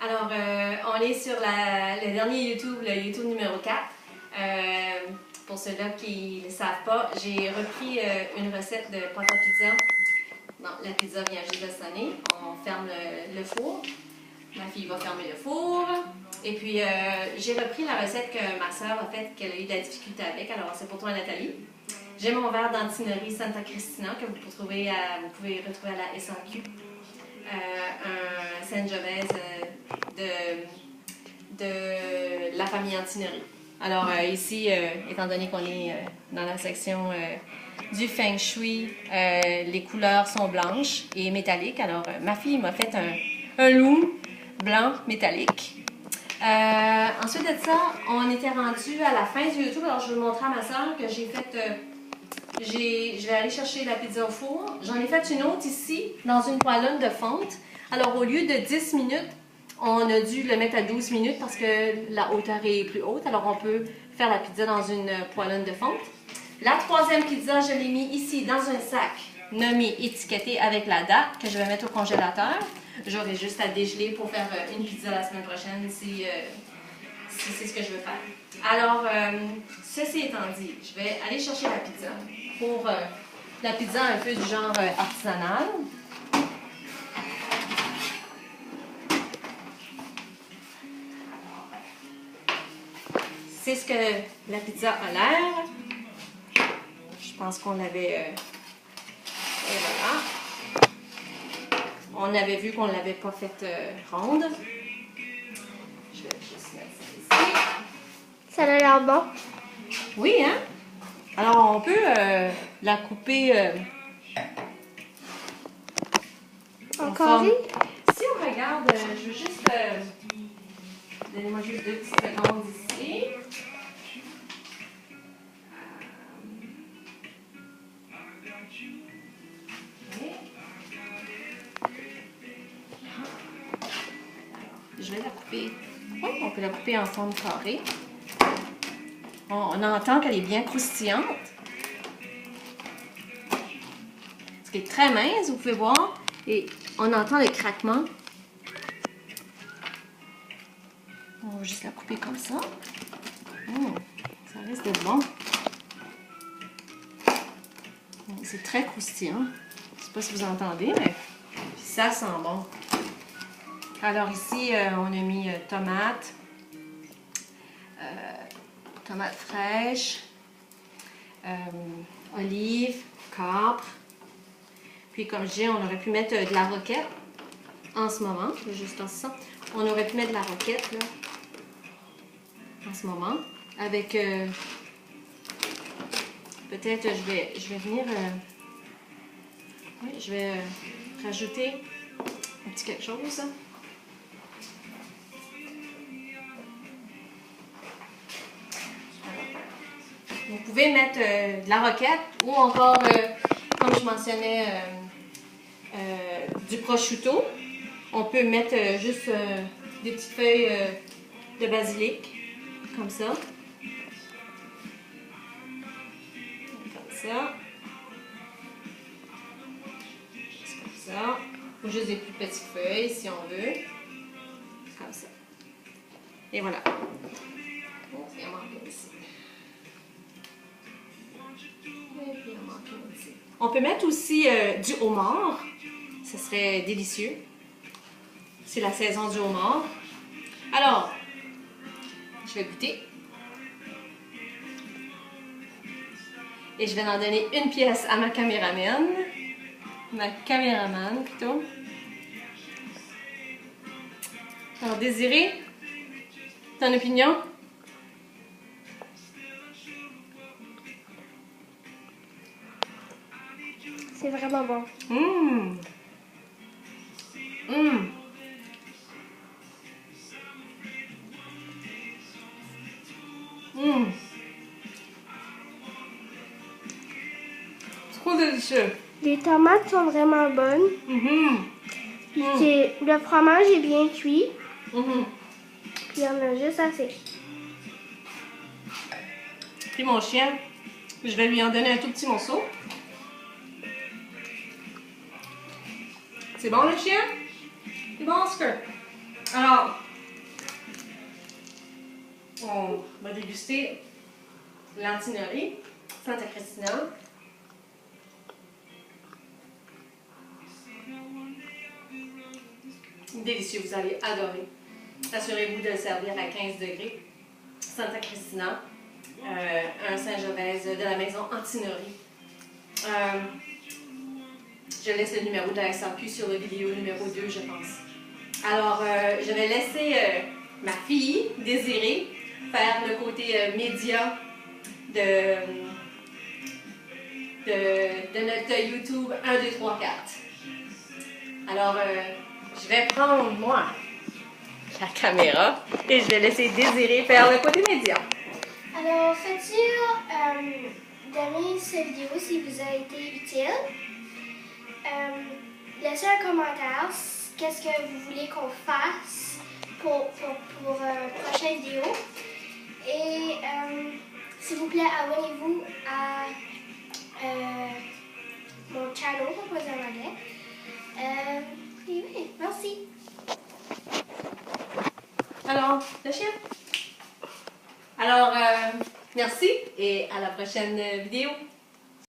Alors, on est sur le dernier YouTube, le YouTube numéro 4. Pour ceux-là qui ne le savent pas, j'ai repris une recette de pâte à pizza. Non, la pizza vient juste de sonner. On ferme le four. Ma fille va fermer le four. Et puis, j'ai repris la recette que ma soeur a faite, qu'elle a eu de la difficulté avec. Alors, c'est pour toi, Nathalie. J'ai mon verre d'antinerie Santa Cristina que vous pouvez retrouver à la SAQ. Un Sangiovese de la famille Antinerie. Alors ici, étant donné qu'on est dans la section du Feng Shui, les couleurs sont blanches et métalliques. Alors ma fille m'a fait un loup blanc métallique. Ensuite de ça, on était rendu à la fin du YouTube. Alors je vais montrer à ma soeur que j'ai fait... je vais aller chercher la pizza au four. J'en ai fait une autre ici, dans une poêlonne de fonte. Alors, au lieu de 10 minutes, on a dû le mettre à 12 minutes parce que la hauteur est plus haute. Alors, on peut faire la pizza dans une poêlonne de fonte. La troisième pizza, je l'ai mis ici dans un sac nommé étiqueté avec la date que je vais mettre au congélateur. J'aurai juste à dégeler pour faire une pizza la semaine prochaine si c'est ce que je veux faire. Alors, ceci étant dit, je vais aller chercher la pizza pour la pizza un peu du genre artisanal. C'est ce que la pizza a l'air. Je pense qu'on l'avait... et voilà. On avait vu qu'on ne l'avait pas faite ronde. Je vais juste mettre ça ici. Ça a l'air bon. Oui, hein? Alors, on peut la couper en carré. Si on regarde, je veux juste... donnez-moi juste 2 petites secondes ici. Okay. Je vais la couper. Oui, on peut la couper en forme carrée. On entend qu'elle est bien croustillante. Ce qui est très mince, vous pouvez voir. Et on entend le craquement. On va juste la couper comme ça. Ça reste de bon. C'est très croustillant. Je ne sais pas si vous entendez, mais ça sent bon. Alors ici, on a mis tomates. Tomates fraîches, olives, capres. Puis comme je dis, on aurait pu mettre de la roquette en ce moment. Je vais juste lancer ça. On aurait pu mettre de la roquette là, en ce moment. Avec peut-être je vais venir oui, je vais rajouter un petit quelque chose. Vous pouvez mettre de la roquette ou encore, comme je mentionnais, du prosciutto. On peut mettre juste des petites feuilles de basilic, comme ça. Comme ça. Comme ça. Ou juste des plus petites feuilles, si on veut. Comme ça. Et voilà. Oh, il y en manque ici. On peut mettre aussi du homard. Ce serait délicieux. C'est la saison du homard. Alors, je vais goûter. Et je vais en donner une pièce à ma caméraman. Ma caméraman, plutôt. Alors, Désiré, ton opinion? C'est vraiment bon. C'est trop délicieux. Les tomates sont vraiment bonnes. Le fromage est bien cuit. Puis il y en a juste assez. Puis mon chien, je vais lui en donner un tout petit morceau. C'est bon le chien? C'est bon, Oscar? Alors, on va déguster l'antinori Santa Cristina. Délicieux, vous allez adorer. Assurez-vous de le servir à 15 degrés. Santa Cristina, un Saint-Gervais de la maison Antinori. Je laisse le numéro de la SAQ sur la vidéo numéro 2, je pense. Alors, je vais laisser ma fille, Désirée, faire le côté média de notre YouTube 1, 2, 3, 4. Alors, je vais prendre, moi, la caméra et je vais laisser Désirée faire le côté média. Alors, faites sûr d'aimer cette vidéo si vous a été utile. Laissez un commentaire. Qu'est-ce que vous voulez qu'on fasse pour prochaine vidéo. Et s'il vous plaît, abonnez-vous à mon channel pour poser en anglais. Et oui, merci. Alors, le chien. Alors, merci et à la prochaine vidéo.